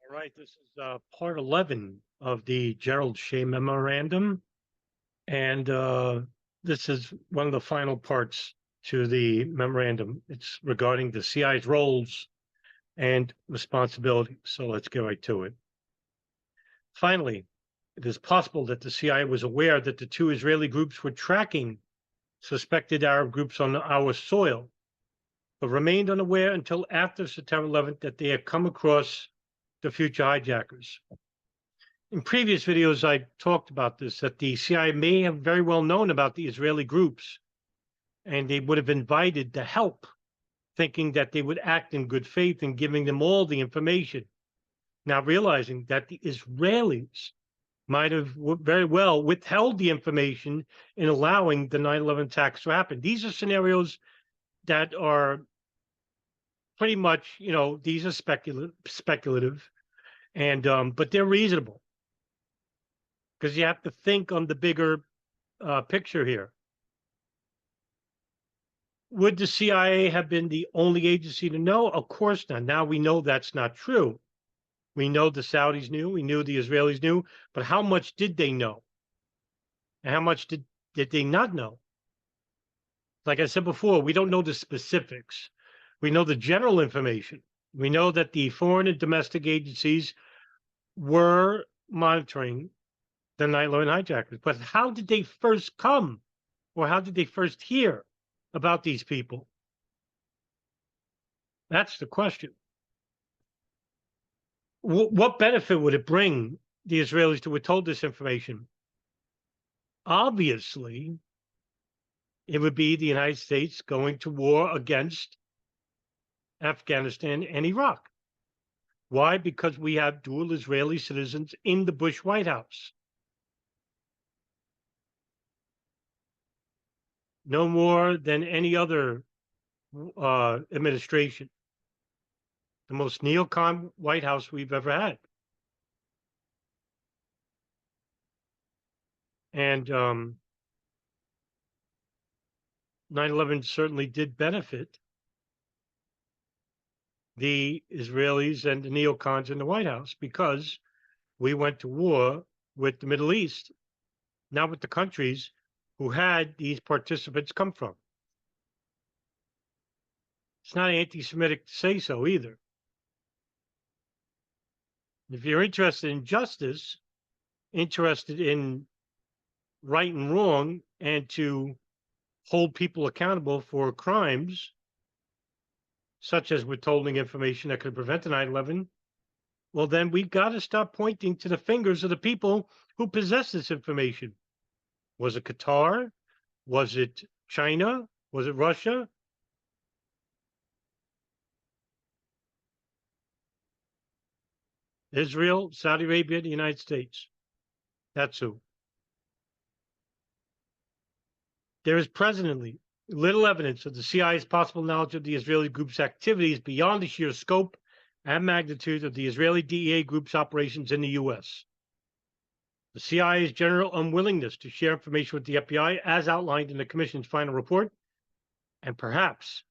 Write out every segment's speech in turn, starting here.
All right, this is part 11 of the Gerald Shea Memorandum. And this is one of the final parts to the memorandum. It's regarding the CI's roles and responsibilities. So let's get right to it. Finally, it is possible that the CIA was aware that the two Israeli groups were tracking suspected Arab groups on our soil, but remained unaware until after September 11th that they had come across the future hijackers. In previous videos, I talked about this, that the CIA may have very well known about the Israeli groups, and they would have invited the help, thinking that they would act in good faith in giving them all the information, now realizing that the Israelis might have very well withheld the information in allowing the 9/11 attacks to happen. These are scenarios that are pretty much, these are speculative, and but they're reasonable, because you have to think on the bigger picture here. Would the CIA have been the only agency to know? Of course not. Now we know that's not true. We know the Saudis knew, we knew the Israelis knew, but how much did they know? And how much did they not know? Like I said before, we don't know the specifics. We know the general information. We know that the foreign and domestic agencies were monitoring the 9/11 hijackers. But how did they first come, or how did they first hear about these people? That's the question. What benefit would it bring the Israelis to withhold this information? Obviously, it would be the United States going to war against Afghanistan and Iraq. Why? Because we have dual Israeli citizens in the Bush White House. No more than any other administration. The most neocon White House we've ever had. And 9/11 certainly did benefit the Israelis and the neocons in the White House, because we went to war with the Middle East, not with the countries who had these participants come from. It's not anti-Semitic to say so either. If you're interested in justice, interested in right and wrong, and to hold people accountable for crimes, such as withholding information that could prevent 9/11, well, then we've got to stop pointing to the fingers of the people who possess this information. Was it Qatar? Was it China? Was it Russia? Israel, Saudi Arabia, the United States. That's who. There is presently little evidence of the CIA's possible knowledge of the Israeli group's activities beyond the sheer scope and magnitude of the Israeli DEA group's operations in the U.S. The CIA's general unwillingness to share information with the FBI, as outlined in the Commission's final report, and perhaps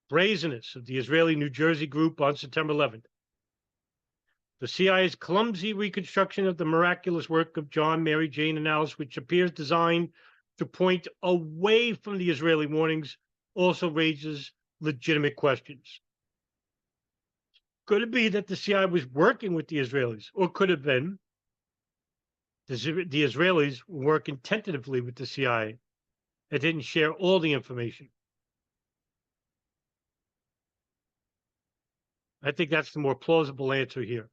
brazenness of the Israeli New Jersey group on September 11th. The CIA's clumsy reconstruction of the miraculous work of John, Mary, Jane, and Alice, which appears designed to point away from the Israeli warnings, also raises legitimate questions. Could it be that the CIA was working with the Israelis, or could it have been the Israelis were working tentatively with the CIA and didn't share all the information? I think that's the more plausible answer here.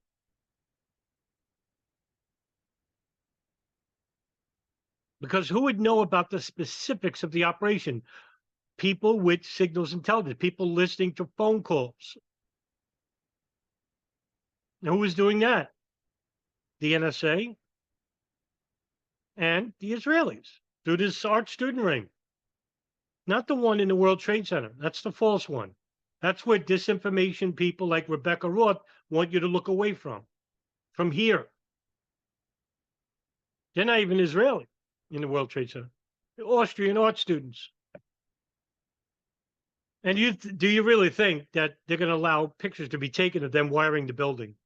Because who would know about the specifics of the operation? People with signals intelligence, people listening to phone calls. Now, who was doing that? The NSA and the Israelis through this arch student ring. Not the one in the World Trade Center. That's the false one. That's where disinformation people like Rebecca Roth want you to look away from here. They're not even Israeli in the World Trade Center. They're Austrian art students. And do you really think that they're going to allow pictures to be taken of them wiring the building?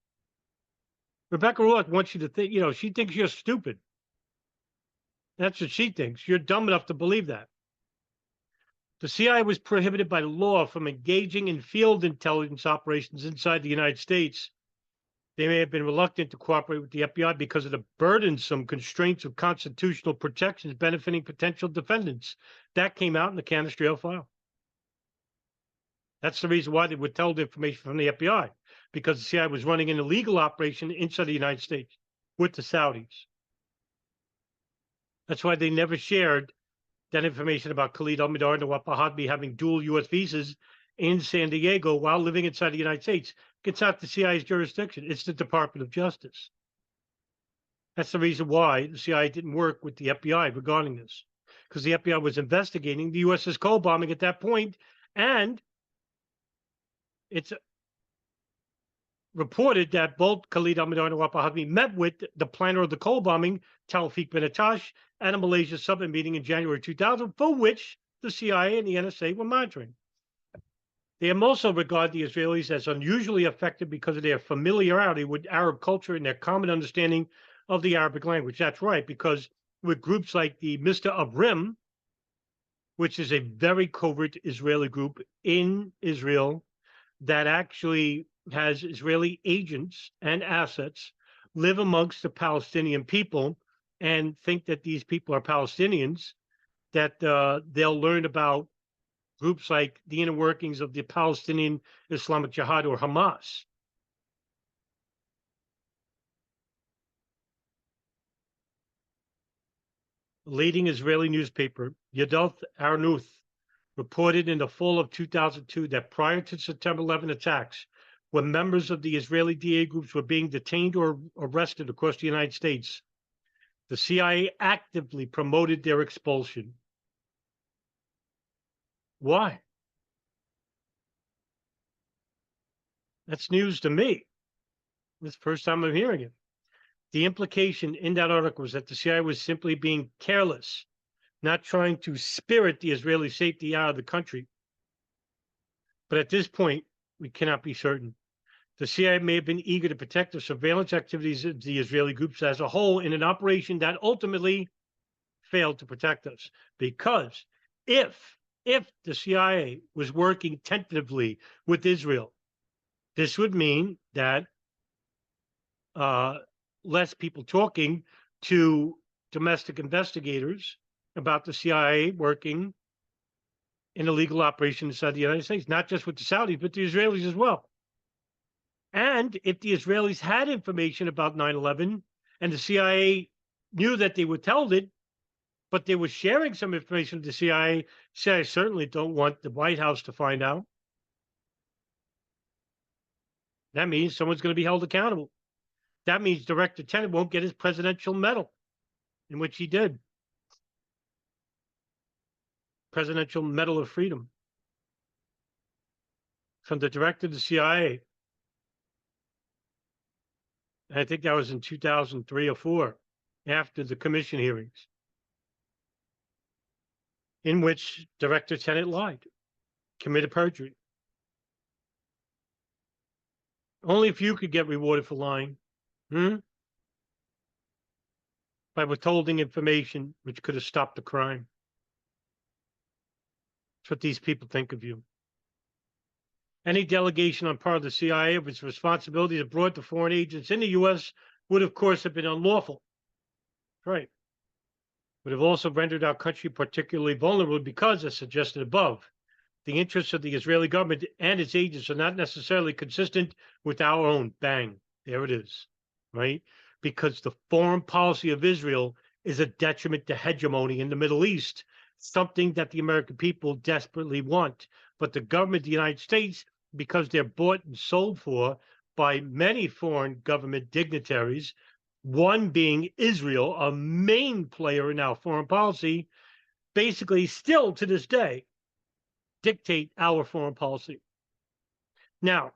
Rebecca Roth wants you to think, she thinks you're stupid. That's what she thinks. You're dumb enough to believe that. The CIA was prohibited by law from engaging in field intelligence operations inside the United States. They may have been reluctant to cooperate with the FBI because of the burdensome constraints of constitutional protections benefiting potential defendants. That came out in the Cannistrail file. That's the reason why they withheld information from the FBI, because the CIA was running an illegal operation inside the United States with the Saudis. That's why they never shared that information about Khalid al-Mihdhar and Nawaf al-Hadmi having dual U.S. visas in San Diego while living inside the United States. It's not the CIA's jurisdiction. It's the Department of Justice. That's the reason why the CIA didn't work with the FBI regarding this, because the FBI was investigating the USS Cole bombing at that point, and it's reported that both Khalid al-Mihdhar and Nawaf al-Hadmi met with the planner of the Cole bombing, Tawfiq bin Attash, at a Malaysia summit meeting in January 2000, for which the CIA and the NSA were monitoring. They also regard the Israelis as unusually effective because of their familiarity with Arab culture and their common understanding of the Arabic language. That's right, because with groups like the Mr. of Rim, which is a very covert Israeli group in Israel that actually has Israeli agents and assets, live amongst the Palestinian people and think that these people are Palestinians, that they'll learn about groups like the inner workings of the Palestinian Islamic Jihad or Hamas. The leading Israeli newspaper, Yadoth Arnuth, reported in the fall of 2002 that prior to September 11 attacks, when members of the Israeli DA groups were being detained or arrested across the United States, the CIA actively promoted their expulsion. Why? That's news to me. This is the first time I'm hearing it. The implication in that article was that the CIA was simply being careless, not trying to spirit the Israeli safety out of the country. But at this point, we cannot be certain. The CIA may have been eager to protect the surveillance activities of the Israeli groups as a whole in an operation that ultimately failed to protect us. Because if the CIA was working tentatively with Israel, this would mean that less people talking to domestic investigators about the CIA working in illegal operations inside the United States, not just with the Saudis, but the Israelis as well. And if the Israelis had information about 9/11 and the CIA knew that they withheld it, but they were sharing some information with the CIA, CIA certainly don't want the White House to find out. That means someone's going to be held accountable. That means Director Tenet won't get his presidential medal, in which he did. Presidential Medal of Freedom from the director of the CIA. I think that was in 2003 or 4, after the commission hearings, in which Director Tenet lied, committed perjury. Only if you could get rewarded for lying. By withholding information which could have stopped the crime. That's what these people think of you. Any delegation on part of the CIA of its responsibilities abroad to foreign agents in the U.S. would, of course, have been unlawful. Right. Would have also rendered our country particularly vulnerable because, as suggested above, the interests of the Israeli government and its agents are not necessarily consistent with our own. Bang. There it is. Right? Because the foreign policy of Israel is a detriment to hegemony in the Middle East, something that the American people desperately want. But the government of the United States, because they're bought and sold for by many foreign government dignitaries, one being Israel, a main player in our foreign policy, basically still to this day dictate our foreign policy. Now,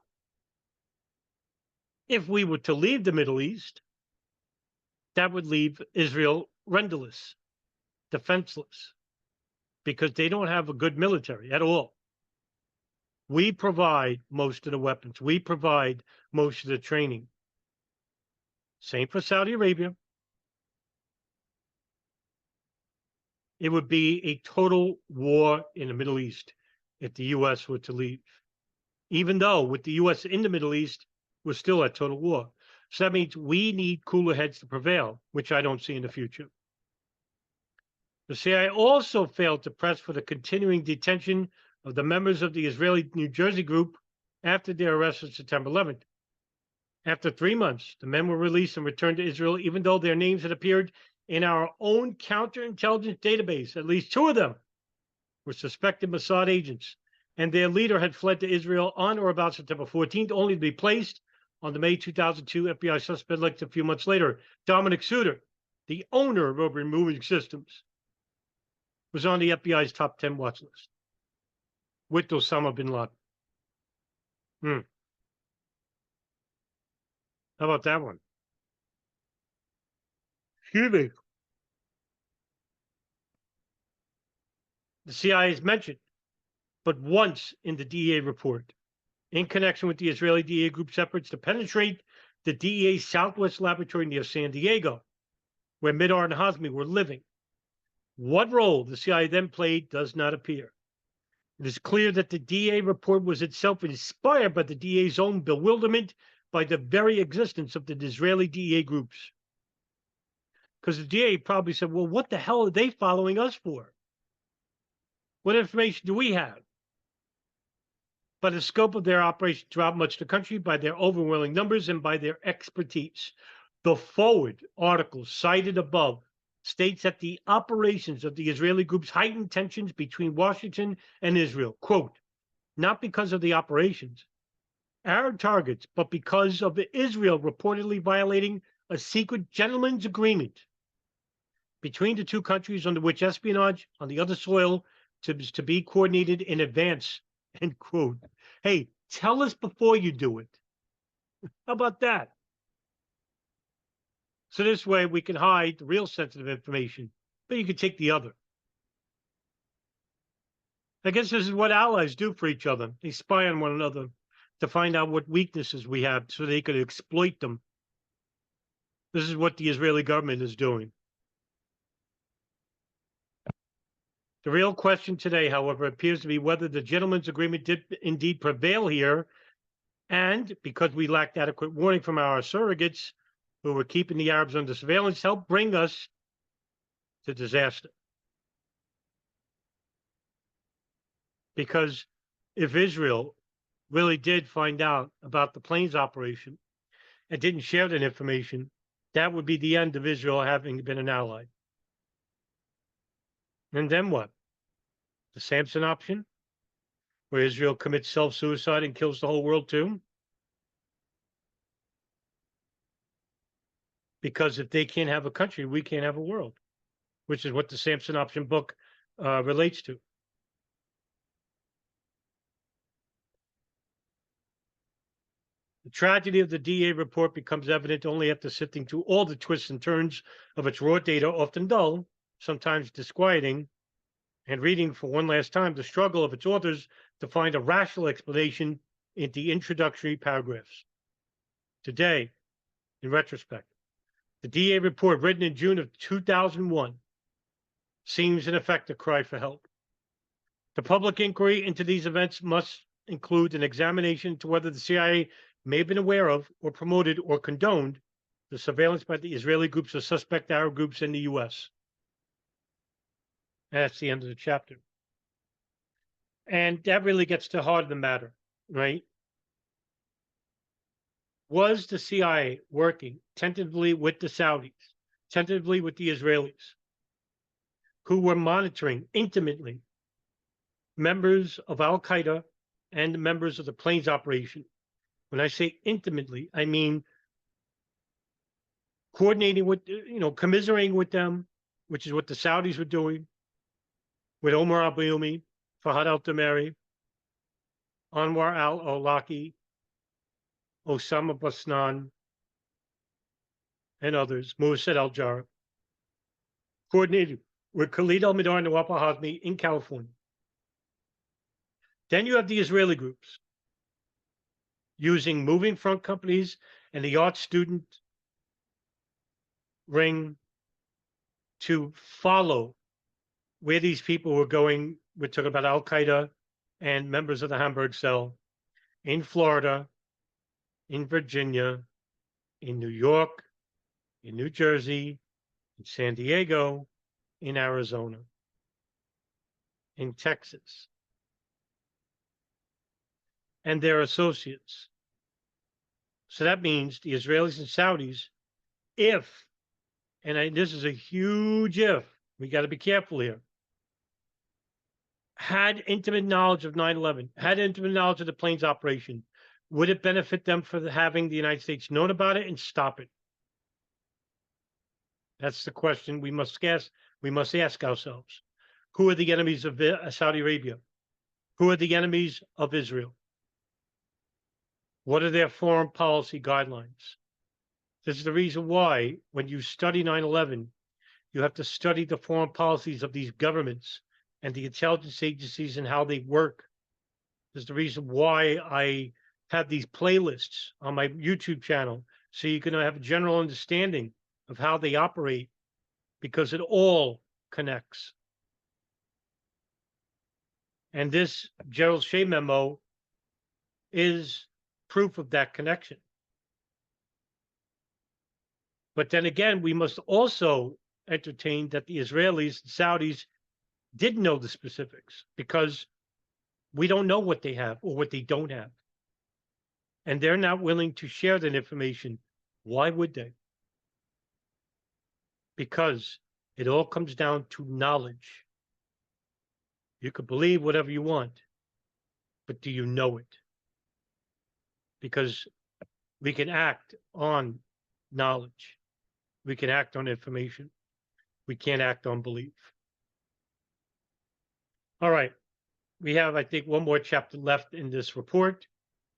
if we were to leave the Middle East, that would leave Israel renderless, defenseless, because they don't have a good military at all. We provide most of the weapons. We provide most of the training. Same for Saudi Arabia. It would be a total war in the Middle East if the U.S. were to leave. Even though with the U.S. in the Middle East, we're still at total war. So that means we need cooler heads to prevail, which I don't see in the future. The CIA also failed to press for the continuing detention of the members of the Israeli New Jersey group after their arrest on September 11th. After 3 months, the men were released and returned to Israel, even though their names had appeared in our own counterintelligence database. At least 2 of them were suspected Mossad agents, and their leader had fled to Israel on or about September 14th, only to be placed on the May 2002 FBI suspect list a few months later. Dominic Suter, the owner of Urban Moving Systems, was on the FBI's top 10 watch list with Osama bin Laden. How about that one? Excuse me. The CIA is mentioned, but once in the DEA report, in connection with the Israeli DEA group's efforts to penetrate the DEA's Southwest Laboratory near San Diego, where Midar and Hazmi were living. What role the CIA then played does not appear. It is clear that the DEA report was itself inspired by the DEA's own bewilderment by the very existence of the Israeli DEA groups. Because the DEA probably said, well, what the hell are they following us for? What information do we have? By the scope of their operation throughout much of the country, by their overwhelming numbers, and by their expertise. The forward article cited above states that the operations of the Israeli groups heightened tensions between Washington and Israel, quote, not because of the operations, our targets, but because of Israel reportedly violating a secret gentleman's agreement between the 2 countries under which espionage on the other soil to be coordinated in advance, end quote. Hey, tell us before you do it. How about that? So this way we can hide the real sensitive information, but you can take the other. I guess this is what allies do for each other. They spy on one another to find out what weaknesses we have so they could exploit them. This is what the Israeli government is doing. The real question today, however, appears to be whether the gentleman's agreement did indeed prevail here, and because we lacked adequate warning from our surrogates who were keeping the Arabs under surveillance, helped bring us to disaster. Because if Israel really did find out about the planes operation and didn't share that information, that would be the end of Israel having been an ally. And then what? The Samson option, where Israel commits self-suicide and kills the whole world too? Because if they can't have a country, we can't have a world, which is what the Samson option book relates to. The tragedy of the DA report becomes evident only after sifting through all the twists and turns of its raw data, often dull, sometimes disquieting, and reading for one last time the struggle of its authors to find a rational explanation in the introductory paragraphs. Today, in retrospect, the DA report written in June of 2001 seems in effect a cry for help. The public inquiry into these events must include an examination into whether the CIA may have been aware of or promoted or condoned the surveillance by the Israeli groups or suspect Arab groups in the U.S. That's the end of the chapter. And that really gets to the heart of the matter, right? Was the CIA working tentatively with the Saudis, tentatively with the Israelis, who were monitoring intimately members of Al-Qaeda and members of the planes operation? When I say intimately, I mean coordinating with, commiserating with them, which is what the Saudis were doing with Omar al-Bayoumi, Fahad al-Damari, Anwar al-Awlaki, Osama Basnan, and others, Mossad al-Jarrah, coordinated with Khalid al-Midar and Nawaf al-Hazmi in California. Then you have the Israeli groups using moving front companies and the art student ring to follow where these people were going. We're talking about Al Qaeda and members of the Hamburg cell in Florida, in Virginia, in New York, in New Jersey, in San Diego, in Arizona, in Texas, and their associates. So that means the Israelis and Saudis, if, and this is a huge if, we got to be careful here, had intimate knowledge of 9/11, had intimate knowledge of the plane's operation, would it benefit them for having the United States known about it and stop it? That's the question we must ask. We must ask ourselves: who are the enemies of Saudi Arabia? Who are the enemies of Israel? What are their foreign policy guidelines? This is the reason why, when you study 9/11, you have to study the foreign policies of these governments and the intelligence agencies and how they work. This is the reason why I have these playlists on my YouTube channel, so you can have a general understanding of how they operate, because it all connects. And this Gerald Shea memo is proof of that connection. But then again, we must also entertain that the Israelis and Saudis didn't know the specifics, because we don't know what they have or what they don't have. And they're not willing to share that information. Why would they? Because it all comes down to knowledge. You could believe whatever you want, but do you know it? Because we can act on knowledge. We can act on information. We can't act on belief. All right. We have, I think, one more chapter left in this report.